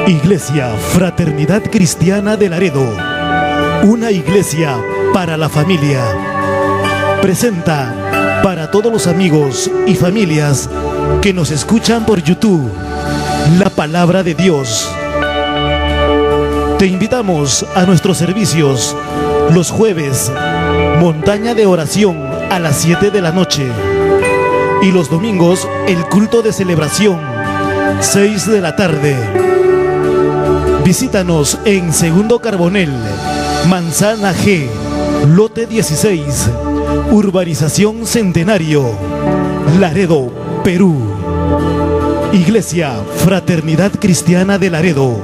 Iglesia Fraternidad Cristiana de Laredo, una iglesia para la familia, presenta para todos los amigos y familias que nos escuchan por YouTube, la palabra de Dios. Te invitamos a nuestros servicios los jueves, montaña de oración a las 7 de la noche, y los domingos el culto de celebración, 6 de la tarde. Visítanos en Segundo Carbonel, Manzana G, lote 16, Urbanización Centenario, Laredo, Perú. Iglesia Fraternidad Cristiana de Laredo,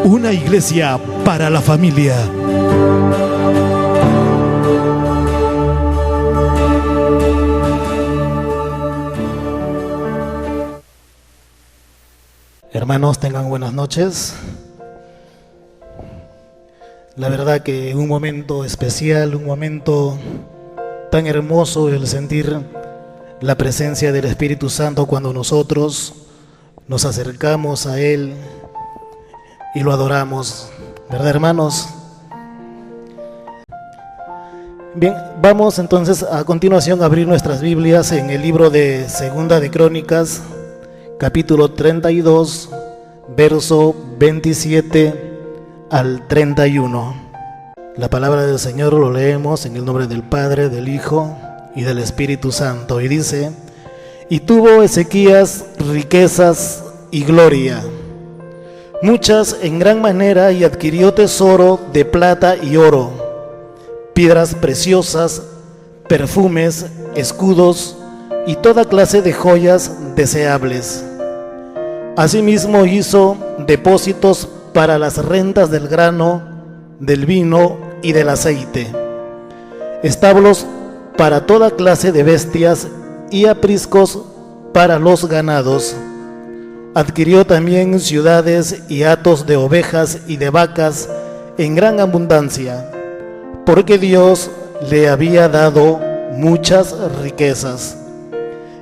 una iglesia para la familia. Hermanos, tengan buenas noches. La verdad que un momento especial, un momento tan hermoso el sentir la presencia del Espíritu Santo cuando nosotros nos acercamos a Él y lo adoramos, ¿verdad, hermanos? Bien, vamos entonces a continuación a abrir nuestras Biblias en el libro de Segunda de Crónicas, capítulo 32, verso 27 al 31. La palabra del Señor lo leemos en el nombre del Padre, del Hijo y del Espíritu Santo, y dice: y tuvo Ezequías riquezas y gloria, muchas en gran manera, y adquirió tesoro de plata y oro, piedras preciosas, perfumes, escudos y toda clase de joyas deseables. Asimismo hizo depósitos para las rentas del grano, del vino y del aceite, establos para toda clase de bestias y apriscos para los ganados. Adquirió también ciudades y hatos de ovejas y de vacas en gran abundancia, porque Dios le había dado muchas riquezas.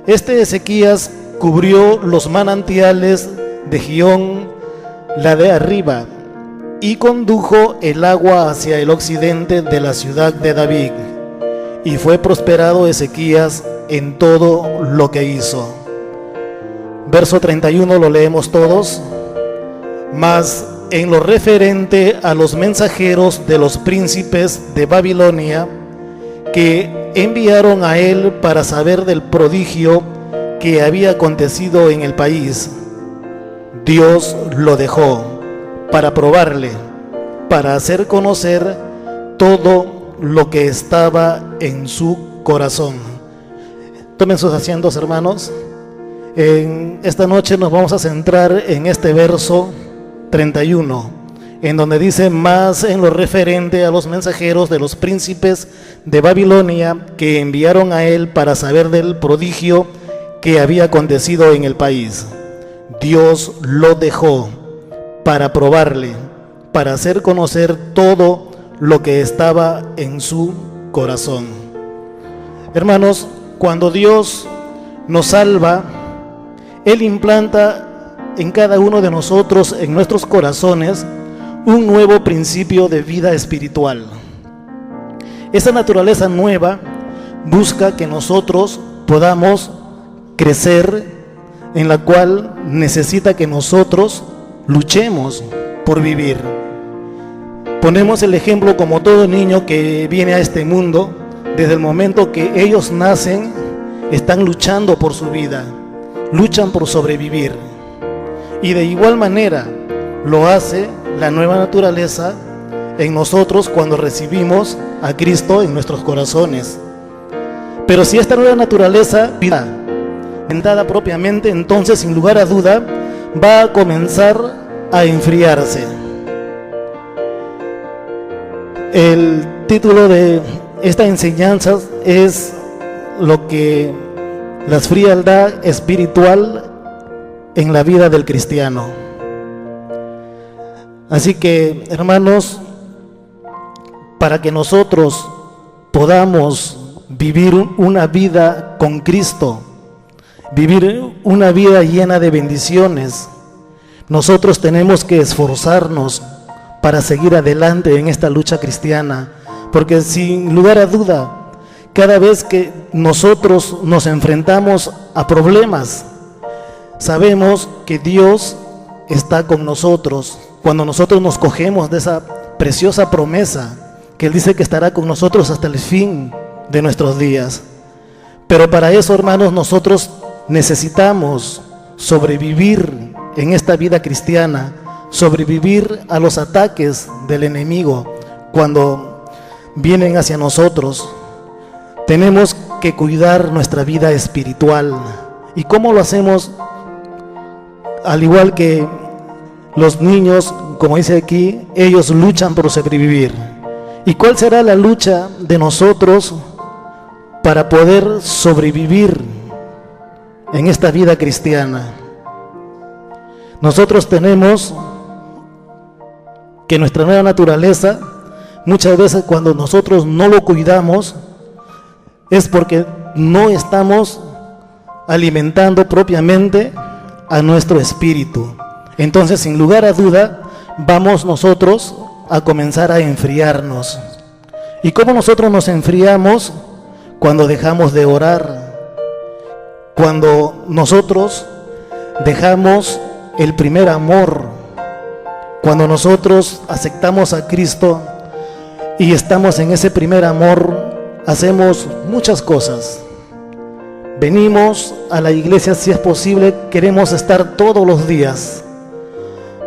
Este Ezequías cubrió los manantiales de Gihón, la de arriba, y condujo el agua hacia el occidente de la ciudad de David, y fue prosperado Ezequías en todo lo que hizo. Verso 31 lo leemos todos. Mas en lo referente a los mensajeros de los príncipes de Babilonia, que enviaron a él para saber del prodigio que había acontecido en el país, Dios lo dejó para probarle, para hacer conocer todo lo que estaba en su corazón. Tomen sus asientos, hermanos. En esta noche nos vamos a centrar en este verso 31, en donde dice: más en lo referente a los mensajeros de los príncipes de Babilonia, que enviaron a él para saber del prodigio que había acontecido en el país, Dios lo dejó para probarle, para hacer conocer todo lo que estaba en su corazón. Hermanos, cuando Dios nos salva, Él implanta en cada uno de nosotros, en nuestros corazones, un nuevo principio de vida espiritual. Esa naturaleza nueva busca que nosotros podamos crecer, en la cual necesita que nosotros luchemos por vivir. Ponemos el ejemplo como todo niño que viene a este mundo. Desde el momento que ellos nacen, están luchando por su vida, luchan por sobrevivir. Y de igual manera lo hace la nueva naturaleza en nosotros cuando recibimos a Cristo en nuestros corazones. Pero si esta nueva naturaleza vida entrada propiamente, entonces sin lugar a duda va a comenzar a enfriarse. El título de esta enseñanza es lo que la frialdad espiritual en la vida del cristiano. Así que, hermanos, para que nosotros podamos vivir una vida con Cristo, vivir una vida llena de bendiciones, nosotros tenemos que esforzarnos para seguir adelante en esta lucha cristiana, porque sin lugar a duda, cada vez que nosotros nos enfrentamos a problemas, sabemos que Dios está con nosotros. Cuando nosotros nos cogemos de esa preciosa promesa, que Él dice que estará con nosotros hasta el fin de nuestros días. Pero para eso, hermanos, nosotros necesitamos sobrevivir en esta vida cristiana, sobrevivir a los ataques del enemigo cuando vienen hacia nosotros. Tenemos que cuidar nuestra vida espiritual. ¿Y cómo lo hacemos? Al igual que los niños, como dice aquí, ellos luchan por sobrevivir. ¿Y cuál será la lucha de nosotros para poder sobrevivir en esta vida cristiana? Nosotros tenemos que nuestra nueva naturaleza, muchas veces cuando nosotros no lo cuidamos, es porque no estamos alimentando propiamente a nuestro espíritu. Entonces, sin lugar a duda, vamos nosotros a comenzar a enfriarnos. ¿Y cómo nosotros nos enfriamos? Cuando dejamos de orar, cuando nosotros dejamos el primer amor, cuando nosotros aceptamos a Cristo y estamos en ese primer amor, hacemos muchas cosas. Venimos a la iglesia, si es posible, queremos estar todos los días.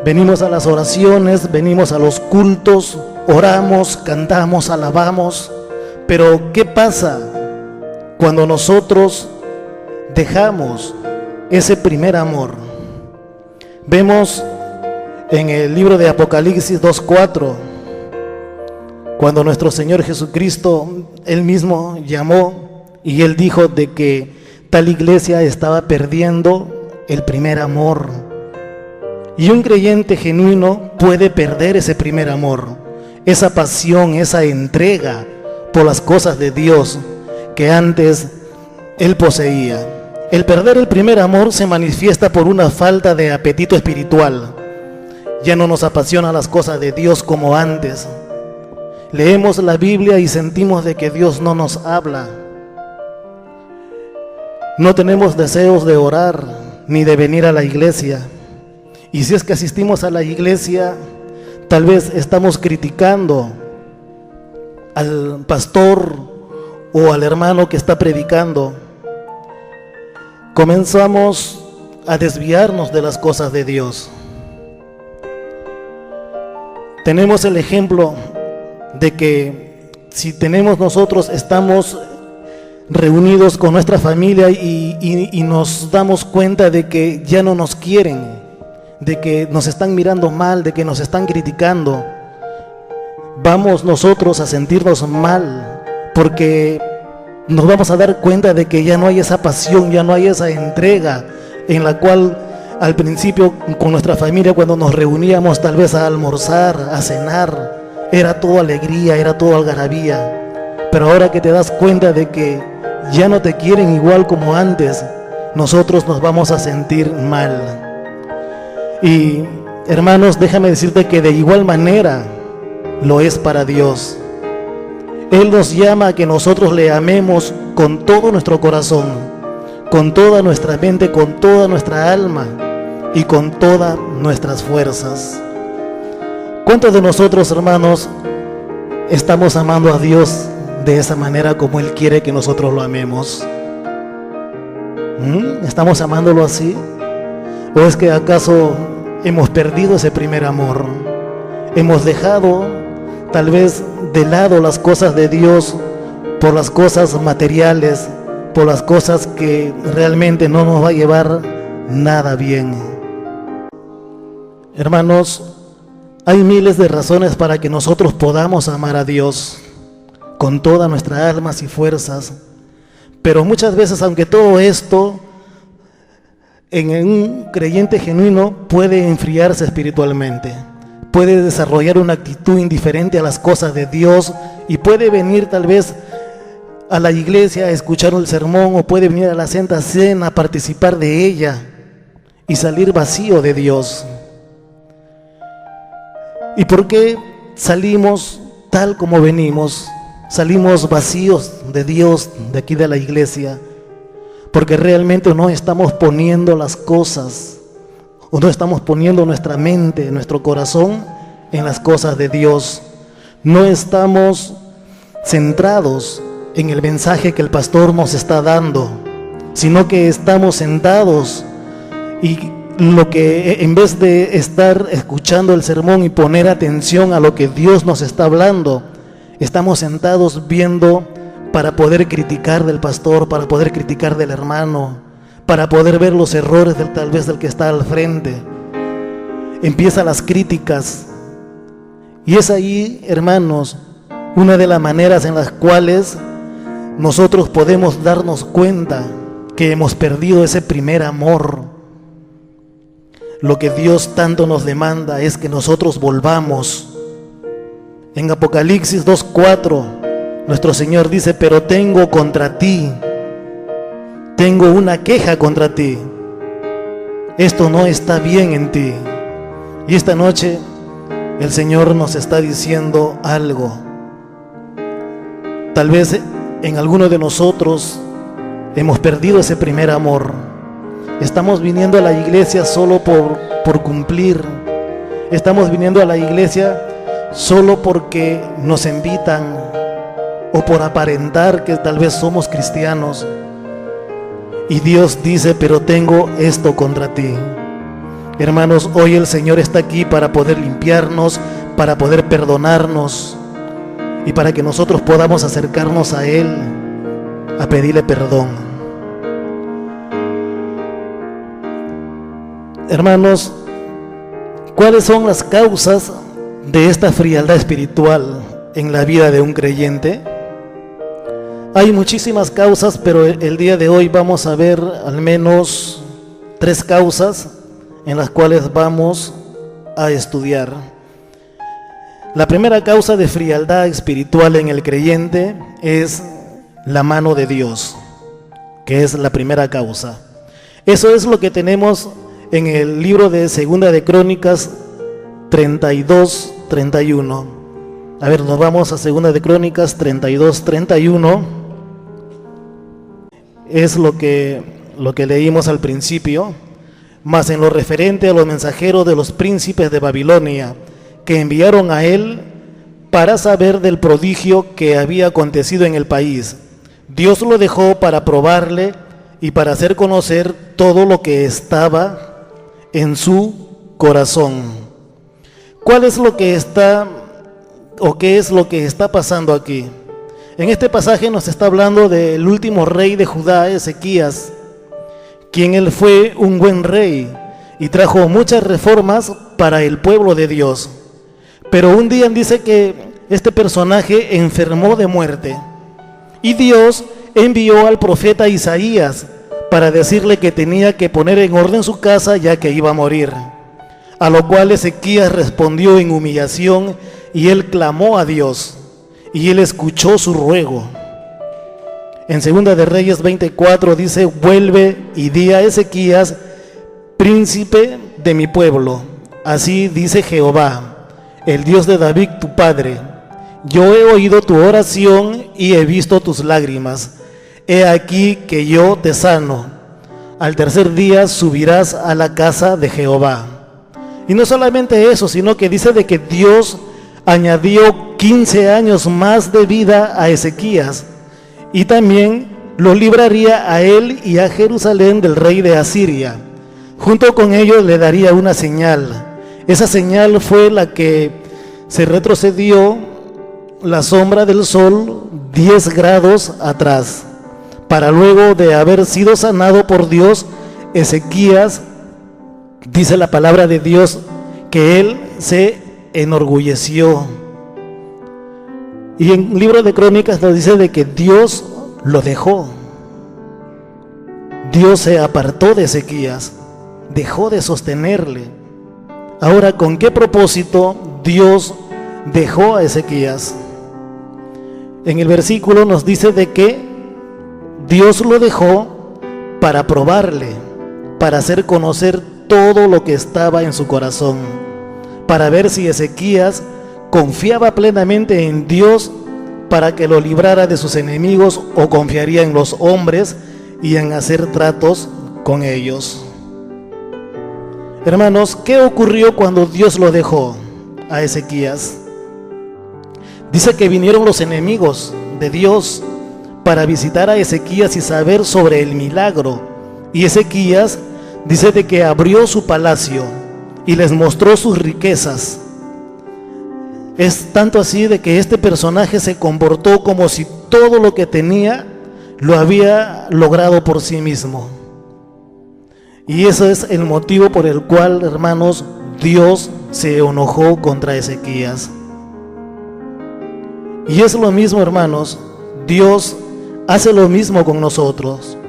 Venimos a las oraciones, venimos a los cultos, oramos, cantamos, alabamos. Pero ¿qué pasa cuando nosotros dejamos ese primer amor? Vemos en el libro de Apocalipsis 2:4, cuando nuestro Señor Jesucristo, Él mismo llamó y Él dijo de que tal iglesia estaba perdiendo el primer amor. Y un creyente genuino puede perder ese primer amor, esa pasión, esa entrega por las cosas de Dios que antes él poseía. El perder el primer amor se manifiesta por una falta de apetito espiritual. Ya no nos apasiona las cosas de Dios como antes. Leemos la Biblia y sentimos de que Dios no nos habla. No tenemos deseos de orar ni de venir a la iglesia. Y si es que asistimos a la iglesia, tal vez estamos criticando al pastor o al hermano que está predicando. Comenzamos a desviarnos de las cosas de Dios. Tenemos el ejemplo de que si estamos reunidos con nuestra familia y nos damos cuenta de que ya no nos quieren, de que nos están mirando mal, de que nos están criticando, vamos nosotros a sentirnos mal, porque nos vamos a dar cuenta de que ya no hay esa pasión, ya no hay esa entrega en la cual al principio con nuestra familia, cuando nos reuníamos tal vez a almorzar, a cenar, era todo alegría, era todo algarabía. Pero ahora que te das cuenta de que ya no te quieren igual como antes, nosotros nos vamos a sentir mal. Y hermanos, déjame decirte que de igual manera lo es para Dios. Él nos llama a que nosotros le amemos con todo nuestro corazón, con toda nuestra mente, con toda nuestra alma y con todas nuestras fuerzas. ¿Cuántos de nosotros, hermanos, estamos amando a Dios de esa manera como Él quiere que nosotros lo amemos? ¿Estamos amándolo así? ¿O es que acaso hemos perdido ese primer amor? Hemos dejado tal vez de lado las cosas de Dios por las cosas materiales, por las cosas que realmente no nos va a llevar nada bien. Hermanos, hay miles de razones para que nosotros podamos amar a Dios con todas nuestras almas y fuerzas, pero muchas veces, aunque todo esto en un creyente genuino puede enfriarse espiritualmente, puede desarrollar una actitud indiferente a las cosas de Dios y puede venir tal vez a la iglesia a escuchar el sermón, o puede venir a la Santa Cena a participar de ella y salir vacío de Dios. ¿Y por qué salimos tal como venimos? Salimos vacíos de Dios, de aquí de la iglesia, porque realmente no estamos poniendo las cosas, o no estamos poniendo nuestra mente, nuestro corazón en las cosas de Dios. No estamos centrados en el mensaje que el pastor nos está dando, sino que estamos sentados y lo que en vez de estar escuchando el sermón y poner atención a lo que Dios nos está hablando, estamos sentados viendo para poder criticar del pastor, para poder criticar del hermano, para poder ver los errores tal vez del que está al frente. Empiezan las críticas. Y es ahí, hermanos, una de las maneras en las cuales nosotros podemos darnos cuenta que hemos perdido ese primer amor. Lo que Dios tanto nos demanda es que nosotros volvamos. En Apocalipsis 2:4, nuestro Señor dice: pero tengo contra ti, tengo una queja contra ti. Esto no está bien en ti. Y esta noche el Señor nos está diciendo algo. Tal vez en alguno de nosotros hemos perdido ese primer amor. Estamos viniendo a la iglesia solo por cumplir. Estamos viniendo a la iglesia solo porque nos invitan o por aparentar que tal vez somos cristianos. Y Dios dice: pero tengo esto contra ti. Hermanos, hoy el Señor está aquí para poder limpiarnos, para poder perdonarnos y para que nosotros podamos acercarnos a Él a pedirle perdón. Hermanos, ¿cuáles son las causas de esta frialdad espiritual en la vida de un creyente? Hay muchísimas causas, pero el día de hoy vamos a ver al menos 3 causas en las cuales vamos a estudiar. La primera causa de frialdad espiritual en el creyente es la mano de Dios, que es la primera causa. Eso es lo que tenemos en el libro de Segunda de Crónicas 32-31. A ver, nos vamos a Segunda de Crónicas 32-31. Es lo que leímos al principio. Mas en lo referente a los mensajeros de los príncipes de Babilonia, que enviaron a él para saber del prodigio que había acontecido en el país, Dios lo dejó para probarle y para hacer conocer todo lo que estaba en su corazón. ¿Cuál es lo que está o qué es lo que está pasando aquí? En este pasaje nos está hablando del último rey de Judá, Ezequías, quien él fue un buen rey y trajo muchas reformas para el pueblo de Dios. Pero un día dice que este personaje enfermó de muerte y Dios envió al profeta Isaías para decirle que tenía que poner en orden su casa ya que iba a morir. A lo cual Ezequías respondió en humillación y él clamó a Dios y él escuchó su ruego. En Segunda de Reyes 24 dice: vuelve y di a Ezequías, príncipe de mi pueblo, así dice Jehová, el Dios de David tu padre: yo he oído tu oración y he visto tus lágrimas. He aquí que yo te sano. Al tercer día subirás a la casa de Jehová. Y no solamente eso, sino que dice de que Dios añadió 15 años más de vida a Ezequías. Y también lo libraría a él y a Jerusalén del rey de Asiria. Junto con ellos le daría una señal. Esa señal fue la que se retrocedió la sombra del sol 10 grados atrás. Para luego de haber sido sanado por Dios, Ezequías, dice la palabra de Dios, que él se enorgulleció. Y en el libro de Crónicas nos dice de que Dios lo dejó. Dios se apartó de Ezequías, dejó de sostenerle. Ahora, ¿con qué propósito Dios dejó a Ezequías? En el versículo nos dice de que Dios lo dejó para probarle, para hacer conocer todo lo que estaba en su corazón, para ver si Ezequías confiaba plenamente en Dios para que lo librara de sus enemigos o confiaría en los hombres y en hacer tratos con ellos. Hermanos, ¿qué ocurrió cuando Dios lo dejó a Ezequías? Dice que vinieron los enemigos de Dios para visitar a Ezequías y saber sobre el milagro. Y Ezequías dice de que abrió su palacio y les mostró sus riquezas. Es tanto así de que este personaje se comportó como si todo lo que tenía lo había logrado por sí mismo. Y ese es el motivo por el cual, hermanos, Dios se enojó contra Ezequías. Y es lo mismo, hermanos, Dios hace lo mismo con nosotros.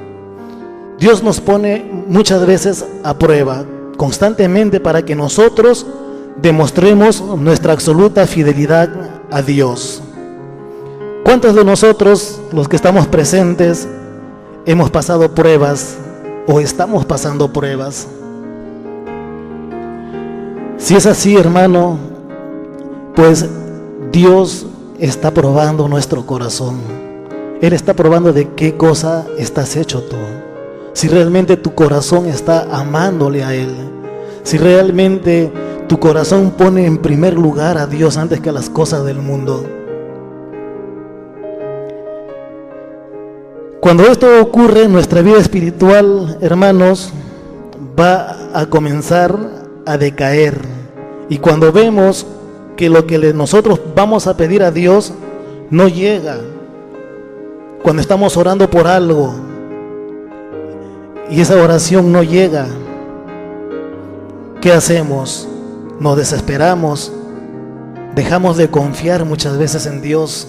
Dios nos pone muchas veces a prueba, constantemente, para que nosotros demostremos nuestra absoluta fidelidad a Dios. ¿Cuántos de nosotros, los que estamos presentes, hemos pasado pruebas o estamos pasando pruebas? Si es así, hermano, pues Dios está probando nuestro corazón. Él está probando de qué cosa estás hecho tú. Si realmente tu corazón está amándole a Él, si realmente tu corazón pone en primer lugar a Dios antes que a las cosas del mundo. Cuando esto ocurre, nuestra vida espiritual, hermanos, va a comenzar a decaer. Y cuando vemos que lo que nosotros vamos a pedir a Dios no llega, cuando estamos orando por algo y esa oración no llega, ¿qué hacemos? Nos desesperamos, dejamos de confiar muchas veces en Dios,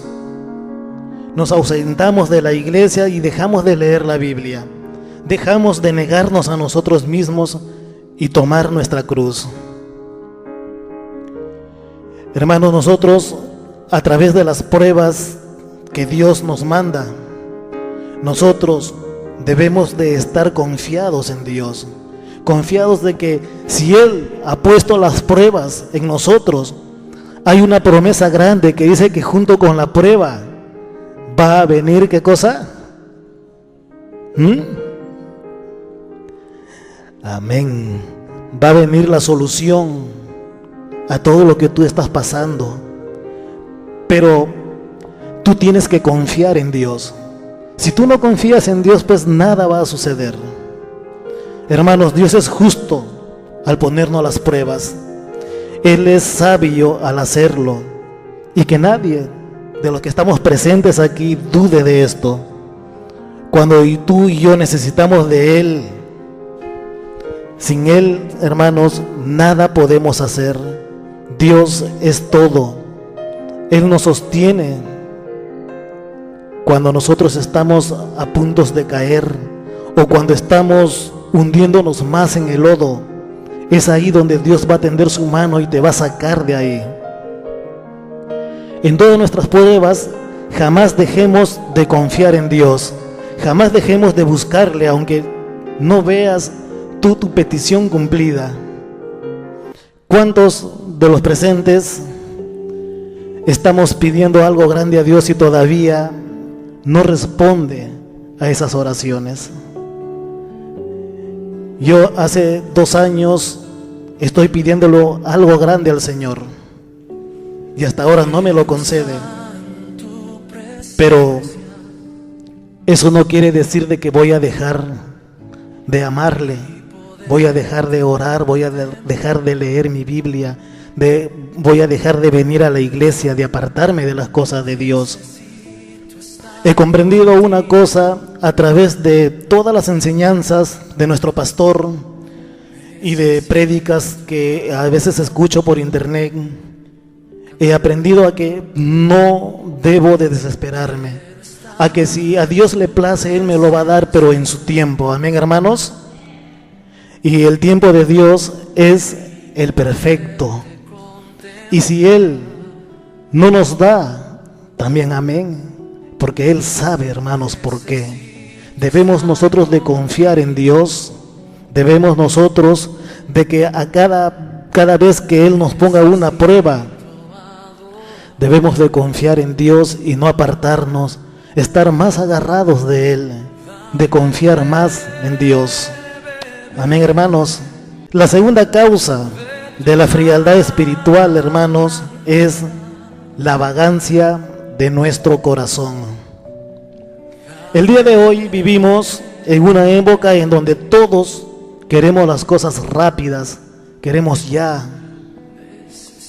nos ausentamos de la iglesia y dejamos de leer la Biblia, dejamos de negarnos a nosotros mismos y tomar nuestra cruz. Hermanos, nosotros, a través de las pruebas que Dios nos manda, nosotros debemos de estar confiados en Dios, confiados de que si Él ha puesto las pruebas en nosotros, hay una promesa grande que dice que junto con la prueba va a venir, ¿qué cosa? Amén. Va a venir la solución a todo lo que tú estás pasando. Pero tú tienes que confiar en Dios. Si tú no confías en Dios, pues nada va a suceder. Hermanos, Dios es justo al ponernos las pruebas. Él es sabio al hacerlo. Y que nadie de los que estamos presentes aquí dude de esto. Cuando tú y yo necesitamos de Él, sin Él, hermanos, nada podemos hacer. Dios es todo. Él nos sostiene cuando nosotros estamos a punto de caer o cuando estamos hundiéndonos más en el lodo. Es ahí donde Dios va a tender su mano y te va a sacar de ahí. En todas nuestras pruebas, jamás dejemos de confiar en Dios. Jamás dejemos de buscarle, aunque no veas tú tu petición cumplida. ¿Cuántos de los presentes estamos pidiendo algo grande a Dios y todavía no responde a esas oraciones? Yo hace 2 años estoy pidiéndolo algo grande al Señor y hasta ahora no me lo concede. Pero eso no quiere decir de que voy a dejar de amarle, voy a dejar de orar, voy a dejar de leer mi Biblia, voy a dejar de venir a la iglesia, de apartarme de las cosas de Dios. He comprendido una cosa a través de todas las enseñanzas de nuestro pastor y de prédicas que a veces escucho por internet. He aprendido a que no debo de desesperarme, a que si a Dios le place, Él me lo va a dar, pero en su tiempo. Amén, hermanos. Y el tiempo de Dios es el perfecto. Y si Él no nos da, también amén. Porque Él sabe, hermanos, por qué. Debemos nosotros de confiar en Dios. Debemos nosotros de que a cada cada vez que Él nos ponga una prueba, debemos de confiar en Dios y no apartarnos, estar más agarrados de Él, de confiar más en Dios. Amén, hermanos. La segunda causa de la frialdad espiritual, hermanos, es la vagancia de nuestro corazón. El día de hoy vivimos en una época en donde todos queremos las cosas rápidas, queremos ya.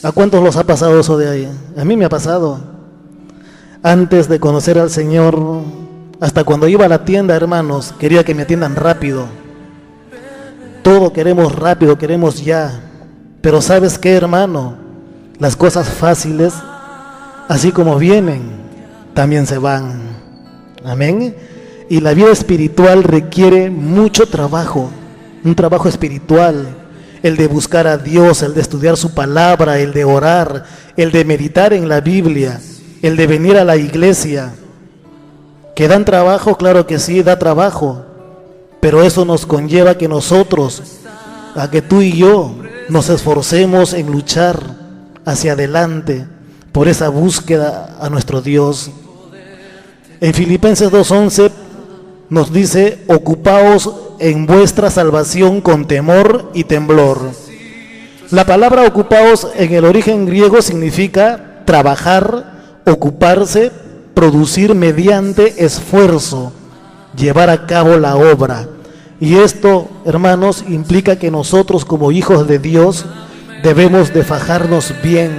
¿A cuántos los ha pasado eso de ahí? A mí me ha pasado. Antes de conocer al Señor, hasta cuando iba a la tienda, hermanos, quería que me atiendan rápido. Todo queremos rápido, queremos ya. Pero ¿sabes qué, hermano? Las cosas fáciles, así como vienen, también se van. Amén. Y la vida espiritual requiere mucho trabajo, un trabajo espiritual, el de buscar a Dios, el de estudiar su palabra, el de orar, el de meditar en la Biblia, el de venir a la iglesia. ¿Que dan trabajo? Claro que sí, da trabajo, pero eso nos conlleva que nosotros, a que tú y yo nos esforcemos en luchar hacia adelante por esa búsqueda a nuestro Dios. En Filipenses 2:11 nos dice: ocupaos en vuestra salvación con temor y temblor. La palabra ocupaos en el origen griego significa trabajar, ocuparse, producir mediante esfuerzo, llevar a cabo la obra. Y esto, hermanos, implica que nosotros como hijos de Dios debemos de fajarnos bien,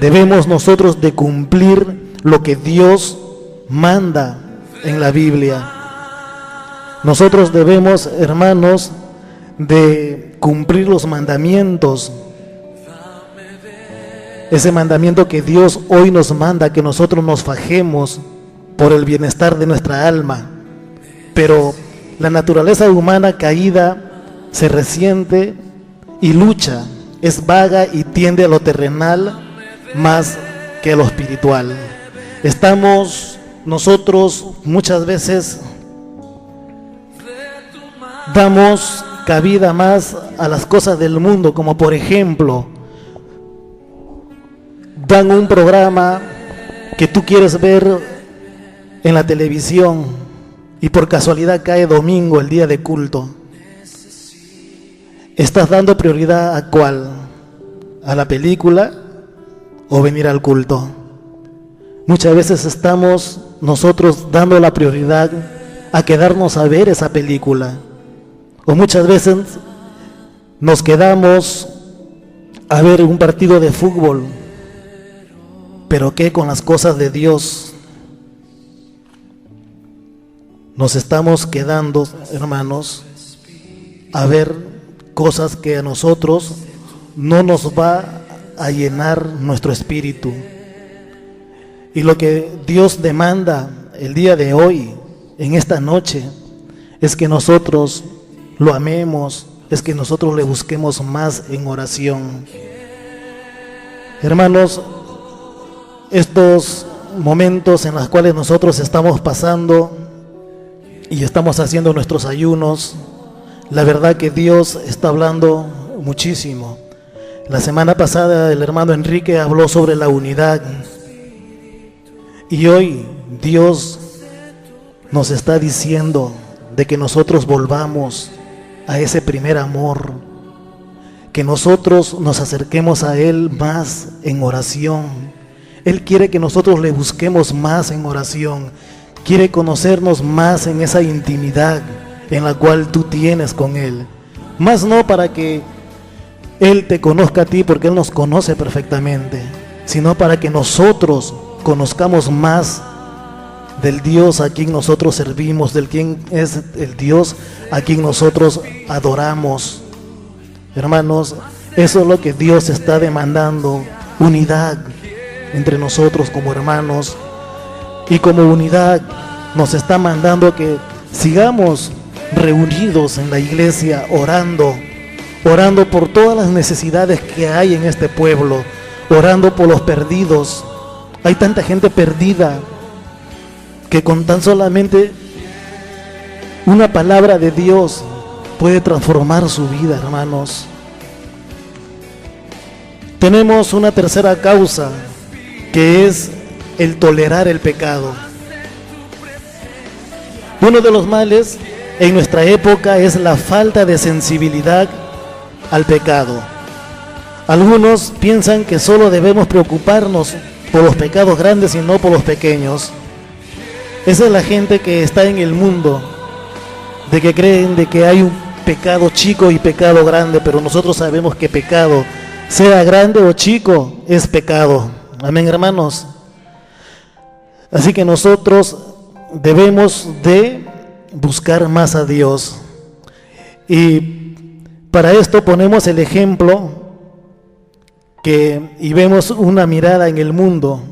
debemos nosotros de cumplir lo que Dios manda en la Biblia. Nosotros debemos, hermanos, de cumplir los mandamientos. Ese mandamiento que Dios hoy nos manda, que nosotros nos fajemos por el bienestar de nuestra alma. Pero la naturaleza humana caída se resiente y lucha, es vaga y tiende a lo terrenal más que a lo espiritual. Estamos nosotros muchas veces damos cabida más a las cosas del mundo, como por ejemplo, dan un programa que tú quieres ver en la televisión y por casualidad cae domingo, el día de culto. ¿Estás dando prioridad a cuál? ¿A la película o venir al culto? Muchas veces estamos nosotros dando la prioridad a quedarnos a ver esa película. O muchas veces nos quedamos a ver un partido de fútbol. ¿Pero qué con las cosas de Dios? Nos estamos quedando, hermanos, a ver cosas que a nosotros no nos va a llenar nuestro espíritu. Y lo que Dios demanda el día de hoy, en esta noche, es que nosotros lo amemos, es que nosotros le busquemos más en oración. Hermanos, estos momentos en los cuales nosotros estamos pasando y estamos haciendo nuestros ayunos, la verdad que Dios está hablando muchísimo. La semana pasada el hermano Enrique habló sobre la unidad y hoy Dios nos está diciendo de que nosotros volvamos a ese primer amor, que nosotros nos acerquemos a Él más en oración. Él quiere que nosotros le busquemos más en oración, quiere conocernos más en esa intimidad en la cual tú tienes con Él, más no para que Él te conozca a ti, porque Él nos conoce perfectamente, sino para que nosotros conozcamos más del Dios a quien nosotros servimos, del quien es el Dios a quien nosotros adoramos. Hermanos, eso es lo que Dios está demandando, unidad entre nosotros como hermanos, y como unidad nos está mandando que sigamos reunidos en la iglesia orando por todas las necesidades que hay en este pueblo, orando por los perdidos. Hay tanta gente perdida que con tan solamente una palabra de Dios puede transformar su vida, hermanos. Tenemos una tercera causa, que es el tolerar el pecado. Uno de los males en nuestra época es la falta de sensibilidad al pecado. Algunos piensan que solo debemos preocuparnos por los pecados grandes y no por los pequeños. Esa es la gente que está en el mundo, de que creen de que hay un pecado chico y pecado grande, pero nosotros sabemos que pecado, sea grande o chico, es pecado. Amén, hermanos. Así que nosotros debemos de buscar más a Dios. Y para esto ponemos el ejemplo y vemos una mirada en el mundo.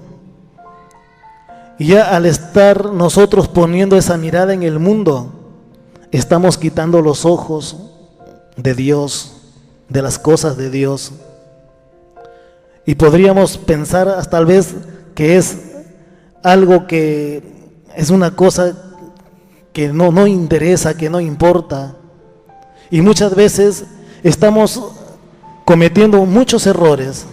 Y ya al estar nosotros poniendo esa mirada en el mundo, estamos quitando los ojos de Dios, de las cosas de Dios. Y podríamos pensar hasta tal vez que es algo que es una cosa que no interesa, que no importa. Y muchas veces estamos cometiendo muchos errores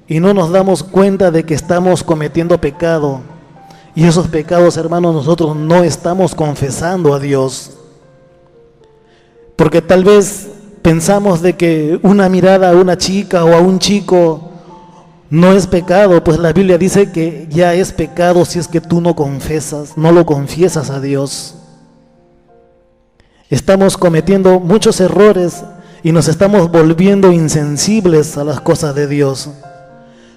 y no nos damos cuenta de que estamos cometiendo pecado. Y esos pecados, hermanos, nosotros no estamos confesando a Dios. Porque tal vez pensamos de que una mirada a una chica o a un chico no es pecado, pues la Biblia dice que ya es pecado si es que tú no lo confiesas a Dios. Estamos cometiendo muchos errores y nos estamos volviendo insensibles a las cosas de Dios.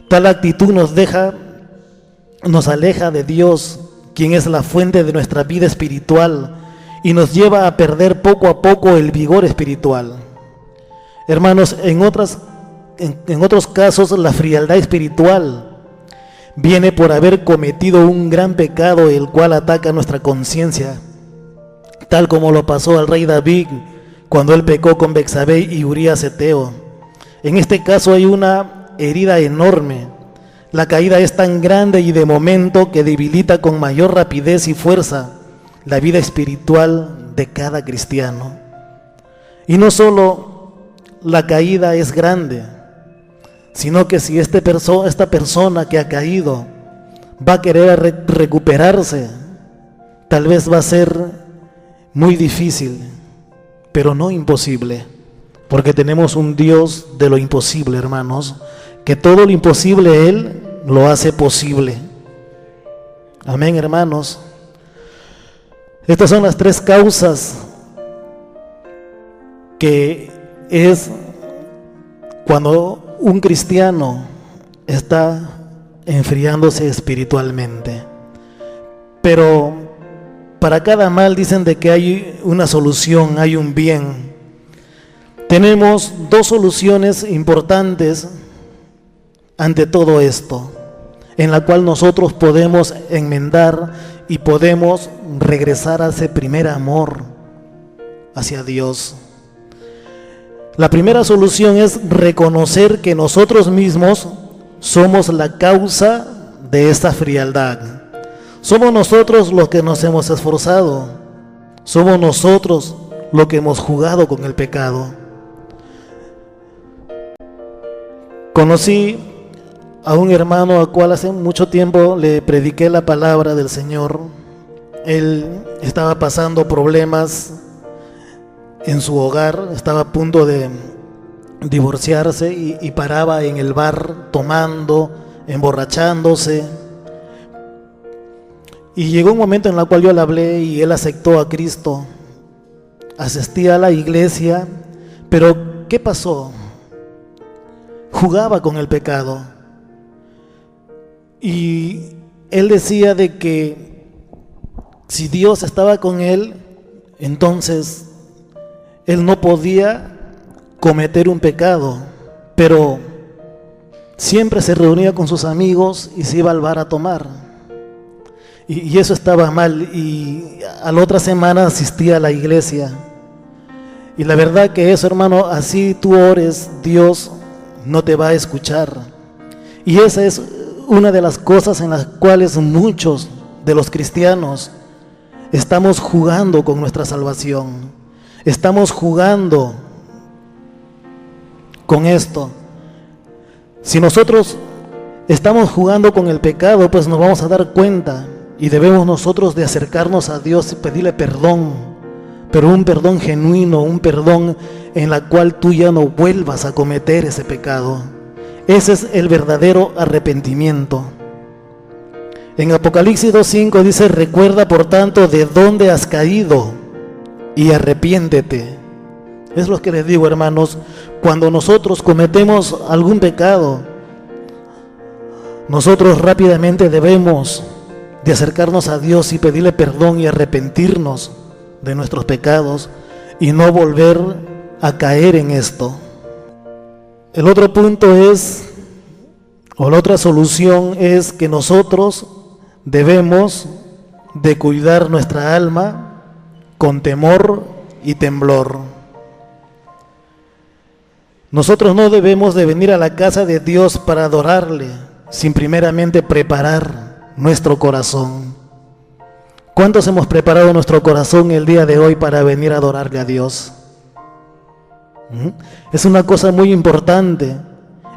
Tal actitud nos aleja de Dios, quien es la fuente de nuestra vida espiritual, y nos lleva a perder poco a poco el vigor espiritual. Hermanos, en otros casos la frialdad espiritual viene por haber cometido un gran pecado, el cual ataca nuestra conciencia, tal como lo pasó al rey David cuando él pecó con Betsabé y Urías Eteo. En este caso hay una herida enorme. La caída es tan grande y de momento que debilita con mayor rapidez y fuerza la vida espiritual de cada cristiano. Y no solo la caída es grande, sino que si esta persona que ha caído va a querer recuperarse, tal vez va a ser muy difícil, pero no imposible, porque tenemos un Dios de lo imposible, hermanos, que todo lo imposible Él lo hace posible. Amén, hermanos. Estas son las tres causas que es cuando un cristiano está enfriándose espiritualmente. Pero para cada mal dicen de que hay una solución, hay un bien. Tenemos dos soluciones importantes ante todo esto, en la cual nosotros podemos enmendar y podemos regresar a ese primer amor hacia Dios. La primera solución es reconocer que nosotros mismos somos la causa de esta frialdad. Somos nosotros los que nos hemos esforzado, somos nosotros los que hemos jugado con el pecado. Conocí a un hermano al cual hace mucho tiempo le prediqué la palabra del Señor. Él estaba pasando problemas en su hogar, estaba a punto de divorciarse y paraba en el bar tomando, emborrachándose. Y llegó un momento en el cual yo le hablé y él aceptó a Cristo. Asistía a la iglesia, pero ¿qué pasó? Jugaba con el pecado. Y él decía de que si Dios estaba con él, entonces él no podía cometer un pecado, pero siempre se reunía con sus amigos y se iba al bar a tomar. Y eso estaba mal, y a la otra semana asistía a la iglesia. Y la verdad que eso, hermano, así tú ores, Dios no te va a escuchar. Y esa es una de las cosas en las cuales muchos de los cristianos estamos jugando con nuestra salvación. Estamos jugando con esto. Si nosotros estamos jugando con el pecado, pues nos vamos a dar cuenta y debemos nosotros de acercarnos a Dios y pedirle perdón, pero un perdón genuino, un perdón en la cual tú ya no vuelvas a cometer ese pecado. Ese es el verdadero arrepentimiento. En Apocalipsis 2:5 dice: recuerda por tanto de dónde has caído y arrepiéntete. Es lo que les digo, hermanos, cuando nosotros cometemos algún pecado, nosotros rápidamente debemos de acercarnos a Dios y pedirle perdón y arrepentirnos de nuestros pecados y no volver a caer en esto. El otro punto es, o la otra solución es que nosotros debemos de cuidar nuestra alma con temor y temblor. Nosotros no debemos de venir a la casa de Dios para adorarle sin primeramente preparar nuestro corazón. ¿Cuántos hemos preparado nuestro corazón el día de hoy para venir a adorarle a Dios? Es una cosa muy importante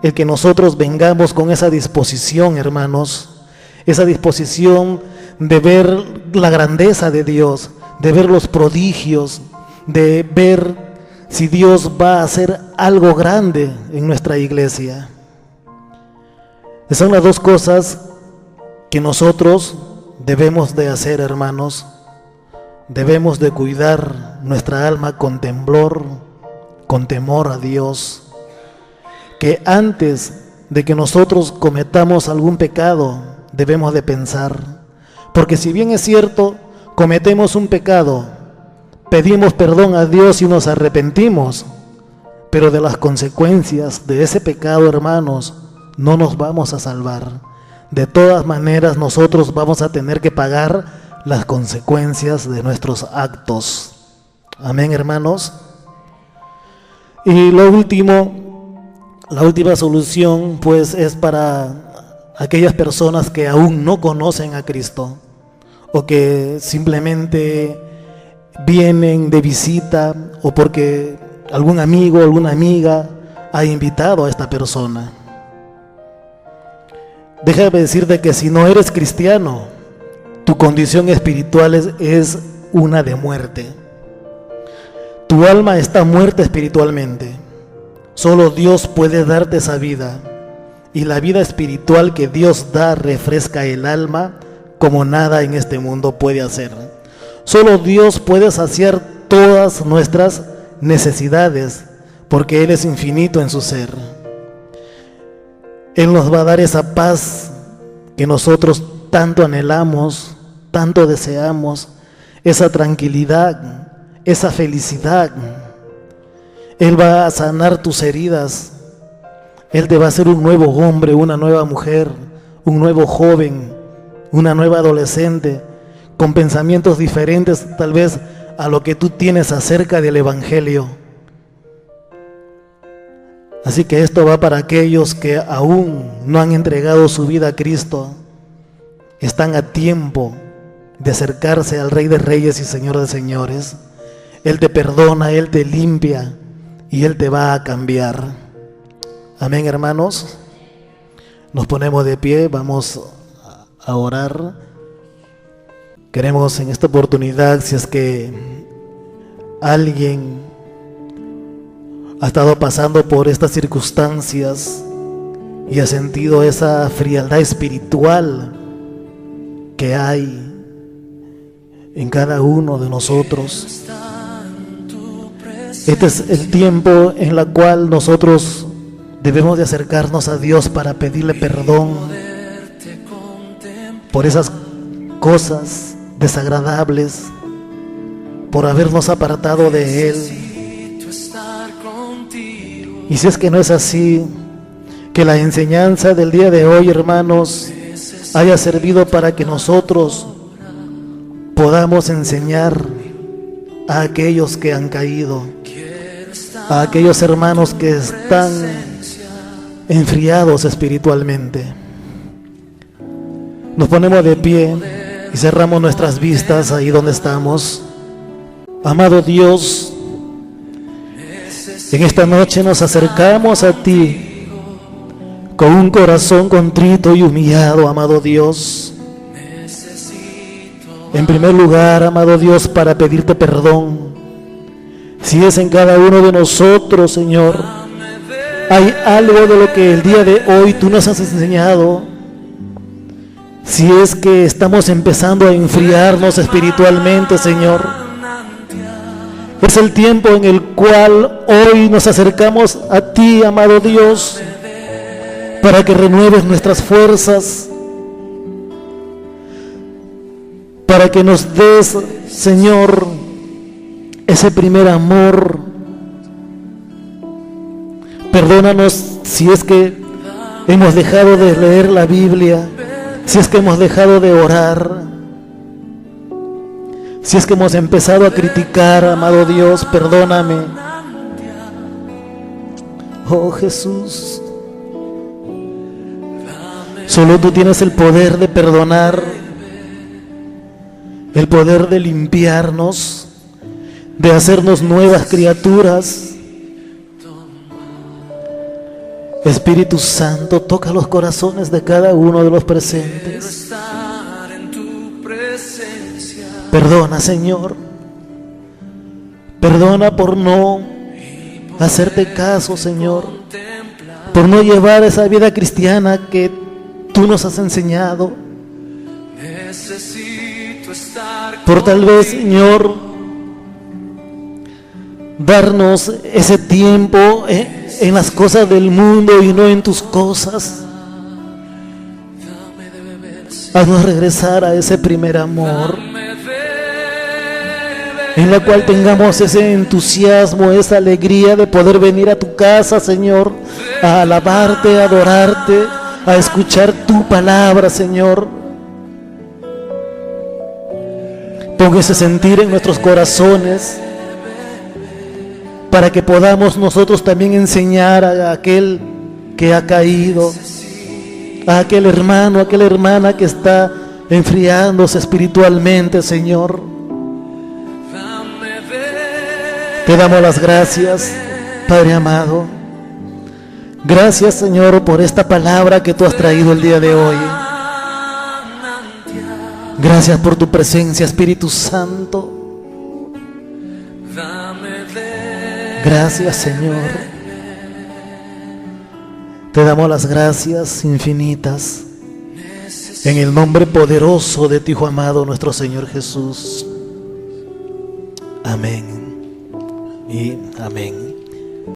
el que nosotros vengamos con esa disposición, hermanos, esa disposición de ver la grandeza de Dios, de ver los prodigios, de ver si Dios va a hacer algo grande en nuestra iglesia. Esas son las dos cosas que nosotros debemos de hacer, hermanos. Debemos de cuidar nuestra alma con temblor, con temor a Dios. Que antes de que nosotros cometamos algún pecado, debemos de pensar. Porque si bien es cierto, cometemos un pecado, pedimos perdón a Dios y nos arrepentimos, pero de las consecuencias de ese pecado, hermanos, no nos vamos a salvar. De todas maneras, nosotros vamos a tener que pagar las consecuencias de nuestros actos. Amén, hermanos. Y la última solución, pues, es para aquellas personas que aún no conocen a Cristo o que simplemente vienen de visita o porque algún amigo o alguna amiga ha invitado a esta persona. Déjame decirte que si no eres cristiano, tu condición espiritual es una de muerte. Tu alma está muerta espiritualmente. Solo Dios puede darte esa vida. Y la vida espiritual que Dios da refresca el alma como nada en este mundo puede hacer. Solo Dios puede saciar todas nuestras necesidades, porque Él es infinito en su ser. Él nos va a dar esa paz que nosotros tanto anhelamos, tanto deseamos, esa tranquilidad, esa felicidad. Él va a sanar tus heridas. Él te va a hacer un nuevo hombre, una nueva mujer, un nuevo joven, una nueva adolescente, con pensamientos diferentes tal vez a lo que tú tienes acerca del Evangelio. Así que esto va para aquellos que aún no han entregado su vida a Cristo. Están a tiempo de acercarse al Rey de Reyes y Señor de Señores. Él te perdona, Él te limpia y Él te va a cambiar. Amén, hermanos. Nos ponemos de pie, vamos a orar. Queremos en esta oportunidad, si es que alguien ha estado pasando por estas circunstancias y ha sentido esa frialdad espiritual que hay en cada uno de nosotros. Este es el tiempo en el cual nosotros debemos de acercarnos a Dios para pedirle perdón por esas cosas desagradables, por habernos apartado de Él. Y si es que no es así, que la enseñanza del día de hoy, hermanos, haya servido para que nosotros podamos enseñar a aquellos que han caído, a aquellos hermanos que están enfriados espiritualmente. Nos ponemos de pie y cerramos nuestras vistas ahí donde estamos. Amado Dios, en esta noche nos acercamos a ti con un corazón contrito y humillado, amado Dios. En primer lugar, amado Dios, para pedirte perdón. Si es en cada uno de nosotros, Señor, hay algo de lo que el día de hoy tú nos has enseñado. Si es que estamos empezando a enfriarnos espiritualmente, Señor, es el tiempo en el cual hoy nos acercamos a ti, amado Dios, para que renueves nuestras fuerzas, para que nos des, Señor, ese primer amor. Perdónanos si es que hemos dejado de leer la Biblia, si es que hemos dejado de orar, si es que hemos empezado a criticar, amado Dios, perdóname. Oh Jesús, solo tú tienes el poder de perdonar, el poder de limpiarnos, de hacernos nuevas criaturas. Espíritu Santo, toca los corazones de cada uno de los presentes. Perdona, Señor. Perdona por no hacerte caso, Señor, por no llevar esa vida cristiana que tú nos has enseñado. Por tal vez, Señor, darnos ese tiempo en las cosas del mundo y no en tus cosas. Haznos regresar a ese primer amor, en la cual tengamos ese entusiasmo, esa alegría de poder venir a tu casa, Señor, a alabarte, a adorarte, a escuchar tu palabra, Señor. Pon ese sentir en nuestros corazones, para que podamos nosotros también enseñar a aquel que ha caído, a aquel hermano, a aquella hermana que está enfriándose espiritualmente, Señor. Te damos las gracias, Padre amado. Gracias, Señor, por esta palabra que tú has traído el día de hoy. Gracias por tu presencia, Espíritu Santo. Gracias, Señor. Te damos las gracias infinitas en el nombre poderoso de tu Hijo amado, nuestro Señor Jesús. Amén y amén.